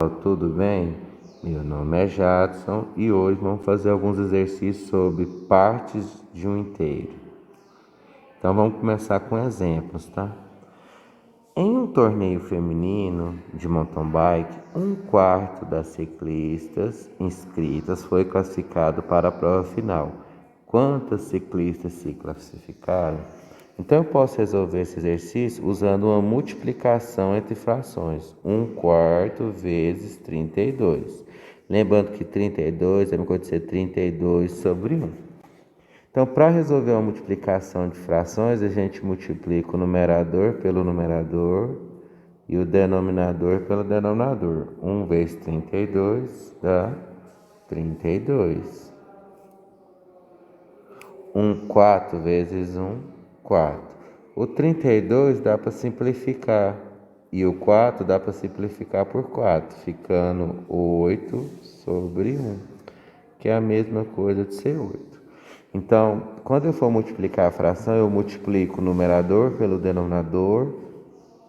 Tudo bem? Meu nome é Jadson e hoje vamos fazer alguns exercícios sobre partes de um inteiro. Então vamos começar com exemplos, tá? Em um torneio feminino de mountain bike, 1/4 das ciclistas inscritas foi classificado para a prova final. Quantas ciclistas se classificaram? Então eu posso resolver esse exercício usando uma multiplicação entre frações. 1/4 vezes 32. Lembrando que 32 é a mesma coisa de ser 32 sobre 1. Então, para resolver uma multiplicação de frações, a gente multiplica o numerador pelo numerador e o denominador pelo denominador. 1 vezes 32 dá 32. 4 vezes 1, 4. O 32 dá para simplificar e o 4 dá para simplificar por 4, ficando 8 sobre 1, que é a mesma coisa de ser 8. Então, quando eu for multiplicar a fração, eu multiplico o numerador pelo denominador,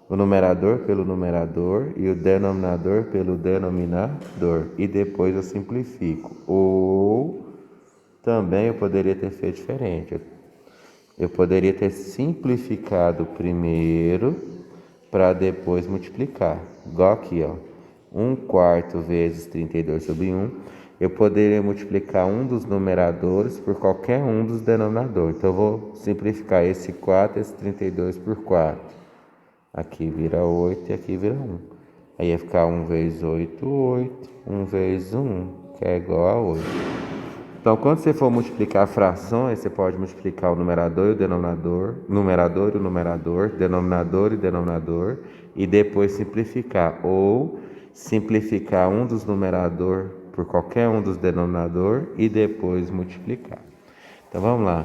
o numerador pelo numerador e o denominador pelo denominador. E depois eu simplifico. Ou também eu poderia ter feito diferente. Eu poderia ter simplificado primeiro para depois multiplicar. Igual aqui, ó. 1/4 vezes 32 sobre 1. Eu poderia multiplicar um dos numeradores por qualquer um dos denominadores. Então eu vou simplificar esse 4, esse 32 por 4. Aqui vira 8 e aqui vira 1. Aí ia ficar 1 vezes 8, 8. 1 vezes 1, que é igual a 8. Então, quando você for multiplicar frações, você pode multiplicar o numerador e o denominador, numerador e o numerador, denominador e denominador, e depois simplificar. Ou simplificar um dos numerador por qualquer um dos denominador e depois multiplicar. Então, vamos lá.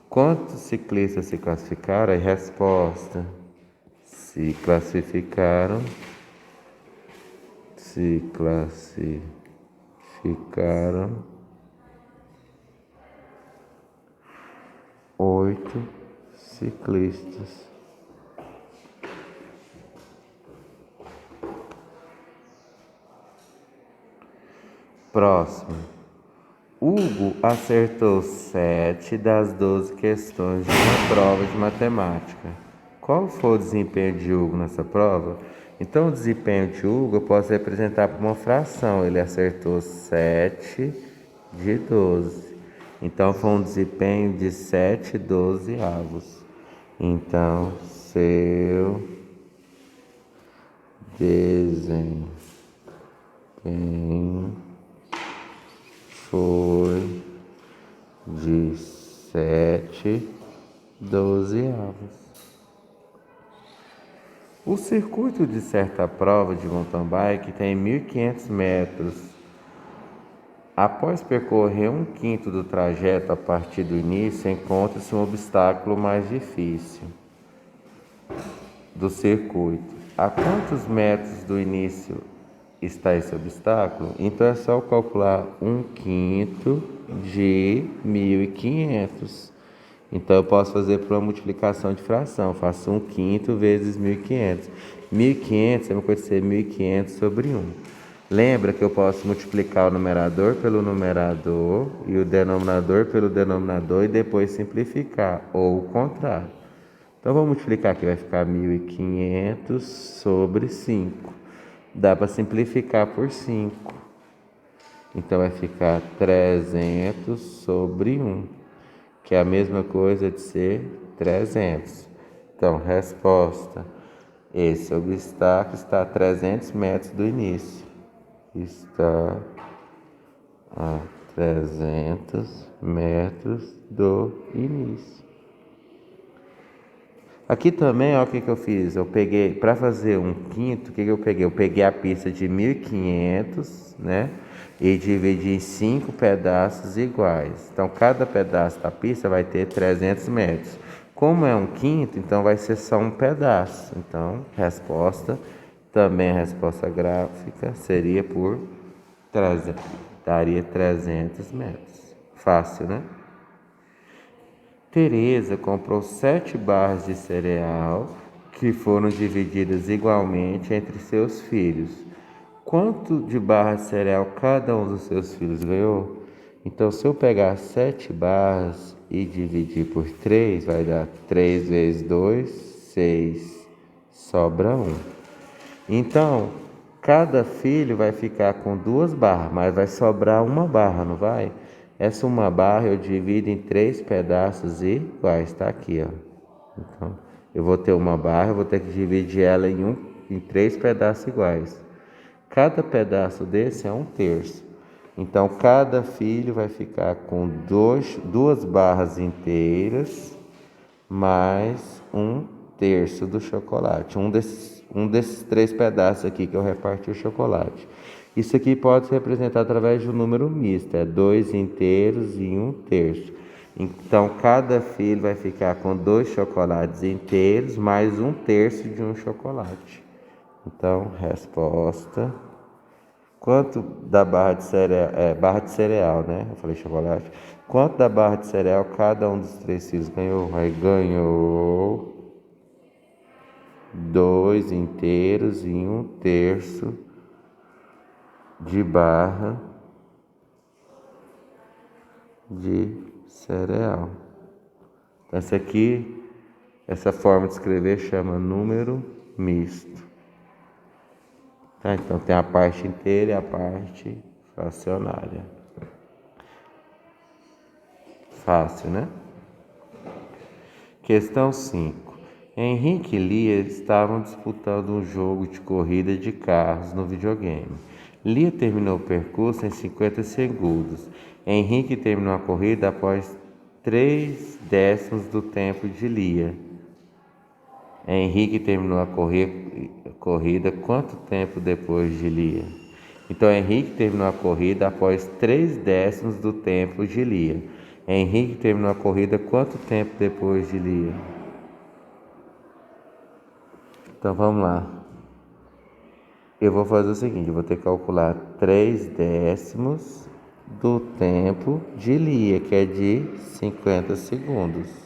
Quantos ciclistas se classificaram? A resposta: se classificaram 8 ciclistas. Próximo. Hugo acertou 7 das 12 questões de uma prova de matemática. Qual foi o desempenho de Hugo nessa prova? Então, o desempenho de Hugo eu posso representar por uma fração. Ele acertou 7 de 12. Então, foi um desempenho de 7/12. Então, seu desempenho foi de 7/12. O circuito de certa prova de mountain bike tem 1.500 metros. Após percorrer 1/5 do trajeto a partir do início, encontra-se um obstáculo mais difícil do circuito. A quantos metros do início está esse obstáculo? Então é só calcular 1/5 de 1.500. Então eu posso fazer por uma multiplicação de fração. Eu faço 1/5 vezes 1.500. 1.500 é uma coisa de ser 1.500 sobre 1. Lembra que eu posso multiplicar o numerador pelo numerador e o denominador pelo denominador e depois simplificar, ou o contrário. Então vamos multiplicar aqui, vai ficar 1.500 sobre 5. Dá para simplificar por 5. Então vai ficar 300 sobre 1, que é a mesma coisa de ser 300. Então, resposta: esse obstáculo está a 300 metros do início. Está a 300 metros do início. Aqui também, ó, o que eu fiz? Eu peguei, para fazer 1/5, o que eu peguei? Eu peguei a pista de 1.500, né? E dividi em 5 pedaços iguais. Então, cada pedaço da pista vai ter 300 metros. Como é 1/5, então vai ser só um pedaço. Então, resposta, também a resposta gráfica seria por 300, daria 300 metros. Fácil, né? Teresa comprou 7 barras de cereal que foram divididas igualmente entre seus filhos. Quanto de barra de cereal cada um dos seus filhos ganhou? Então, se eu pegar 7 barras e dividir por 3, vai dar 3 vezes 2, 6, sobra 1. Então, cada filho vai ficar com 2 barras, mas vai sobrar uma barra, não vai? Essa uma barra eu divido em 3 pedaços iguais, está aqui, ó. Então, eu vou ter uma barra, eu vou ter que dividir ela em 3 pedaços iguais. Cada pedaço desse é 1/3. Então, cada filho vai ficar com 2 barras inteiras mais 1/3 do chocolate. Um desses 3 pedaços aqui que eu reparti o chocolate. Isso aqui pode ser representado através de um número misto, é 2 inteiros e 1/3. Então, cada filho vai ficar com 2 chocolates inteiros mais 1/3 de um chocolate. Então, resposta. Quanto da barra de cereal, barra de cereal, né? Eu falei chocolate. Quanto da barra de cereal cada um dos 3 filhos ganhou? Aí ganhou 2 inteiros e 1/3 de barra de cereal. Então, essa forma de escrever chama número misto. Tá? Então tem a parte inteira e a parte fracionária. Fácil, né? Questão 5. Henrique e Lia estavam disputando um jogo de corrida de carros no videogame. Lia terminou o percurso em 50 segundos. Henrique terminou a corrida após 3/10 do tempo de Lia. Henrique terminou a corrida quanto tempo depois de Lia? Então, Henrique terminou a corrida após 3/10 do tempo de Lia. Henrique terminou a corrida quanto tempo depois de Lia? Então, vamos lá. Eu vou fazer o seguinte, eu vou ter que calcular 3/10 do tempo de Lia, que é de 50 segundos.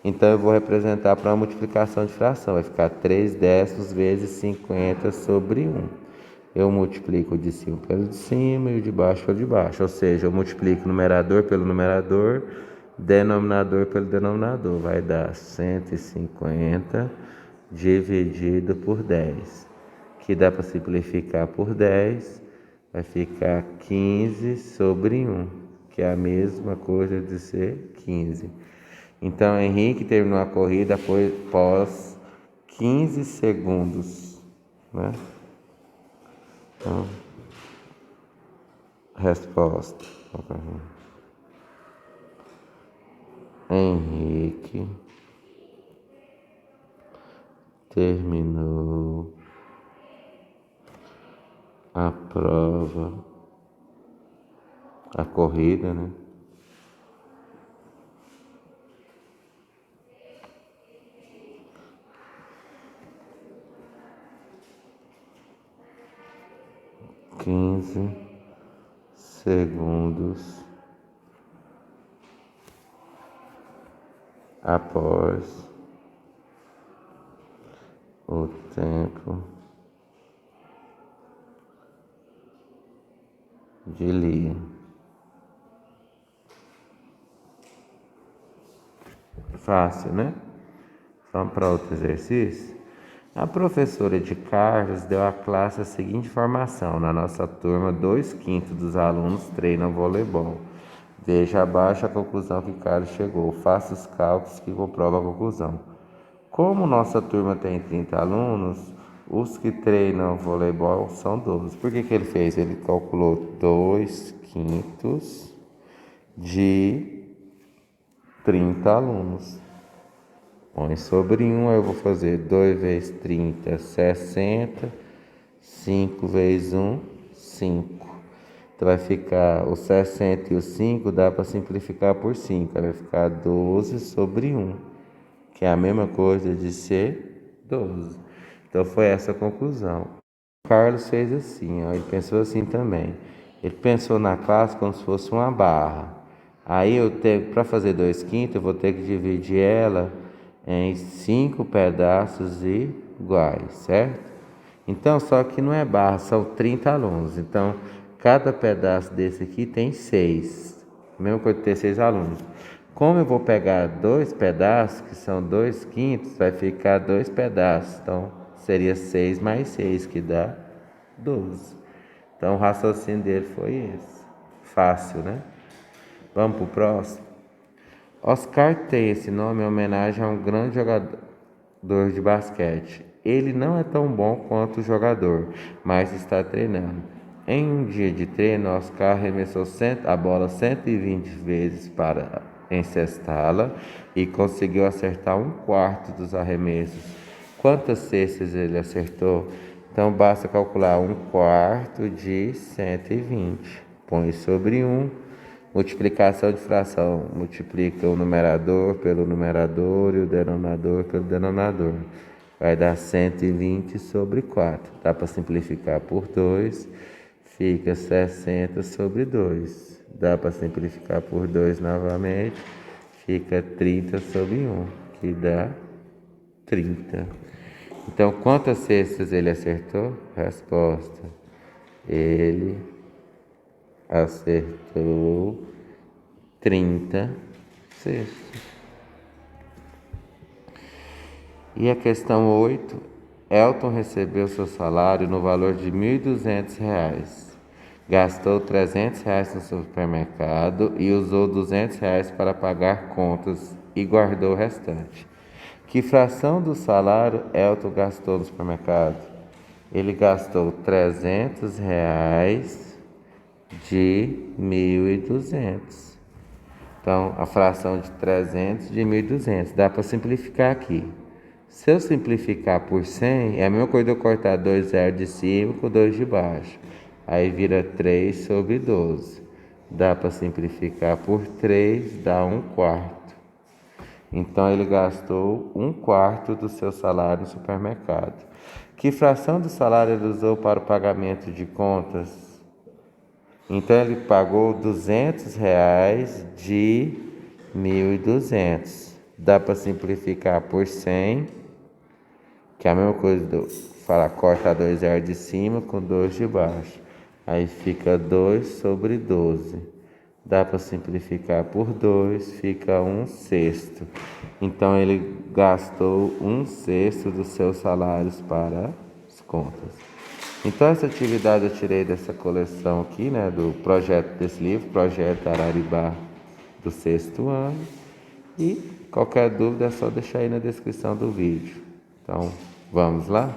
Então, eu vou representar para uma multiplicação de fração. Vai ficar 3/10 vezes 50 sobre 1. Eu multiplico o de cima pelo de cima e o de baixo pelo de baixo. Ou seja, eu multiplico o numerador pelo numerador, denominador pelo denominador. Vai dar 150 dividido por 10. Que dá para simplificar por 10. Vai ficar 15 sobre 1. Que é a mesma coisa de ser 15. Então, Henrique terminou a corrida após 15 segundos, né? Então, resposta. Henrique terminou a prova, a corrida, né? Quinze segundos após o tempo de Lia. Fácil, né? Vamos para outro exercício? A professora de Carlos deu à classe a seguinte informação: na nossa turma, 2/5 dos alunos treinam voleibol. Veja abaixo a conclusão que Carlos chegou. Faça os cálculos que comprovam a conclusão. Como nossa turma tem 30 alunos, os que treinam voleibol são 12. Por que ele fez? Ele calculou 2/5 de 30 alunos. Põe sobre 1, aí eu vou fazer 2 vezes 30, 60. 5 vezes 1, 5. Então vai ficar o 60 e o 5, dá para simplificar por 5. Aí vai ficar 12 sobre 1, que é a mesma coisa de ser 12. Então foi essa a conclusão. O Carlos fez assim, ó, ele pensou assim também. Ele pensou na classe como se fosse uma barra. Aí para fazer 2/5, eu vou ter que dividir ela em 5 pedaços iguais, certo? Então, só que não é barra, são 30 alunos. Então, cada pedaço desse aqui tem 6. Mesma coisa de ter 6 alunos. Como eu vou pegar 2 pedaços, que são 2/5, vai ficar 2 pedaços. Então, seria 6 mais 6, que dá 12. Então, o raciocínio dele foi esse. Fácil, né? Vamos pro próximo. Oscar tem esse nome em homenagem a um grande jogador de basquete. Ele não é tão bom quanto o jogador, mas está treinando. Em um dia de treino, Oscar arremessou a bola 120 vezes para encestá-la e conseguiu acertar 1/4 dos arremessos. Quantas cestas ele acertou? Então basta calcular 1/4 de 120. Põe sobre 1. Multiplicação de fração. Multiplica o numerador pelo numerador e o denominador pelo denominador. Vai dar 120 sobre 4. Dá para simplificar por 2. Fica 60 sobre 2. Dá para simplificar por 2 novamente. Fica 30 sobre 1, que dá 30. Então, quantas cestas ele acertou? Resposta: ele acertou 30 cestos. E a questão 8. Elton recebeu seu salário no valor de R$ 1.200. Gastou R$ 300 no supermercado e usou R$ 200 para pagar contas e guardou o restante. Que fração do salário Elton gastou no supermercado? Ele gastou R$ 300 de 1.200. Então, a fração de 300 de 1.200. Dá para simplificar aqui. Se eu simplificar por 100, é a mesma coisa de eu cortar 2 zeros de cima com 2 de baixo. Aí vira 3 sobre 12. Dá para simplificar por 3, dá 1/4. Então, ele gastou 1/4 do seu salário no supermercado. Que fração do salário ele usou para o pagamento de contas? Então, ele pagou R$ 200 de 1.200. Dá para simplificar por 100, que é a mesma coisa de eu falar, corta 2 zeros de cima com 2 de baixo. Aí fica 2 sobre 12. Dá para simplificar por 2, fica 1/6. Então, ele gastou 1/6 dos seus salários para as contas. Então, essa atividade eu tirei dessa coleção aqui, né, do projeto desse livro, Projeto Araribá, do 6º ano. E qualquer dúvida é só deixar aí na descrição do vídeo. Então, vamos lá?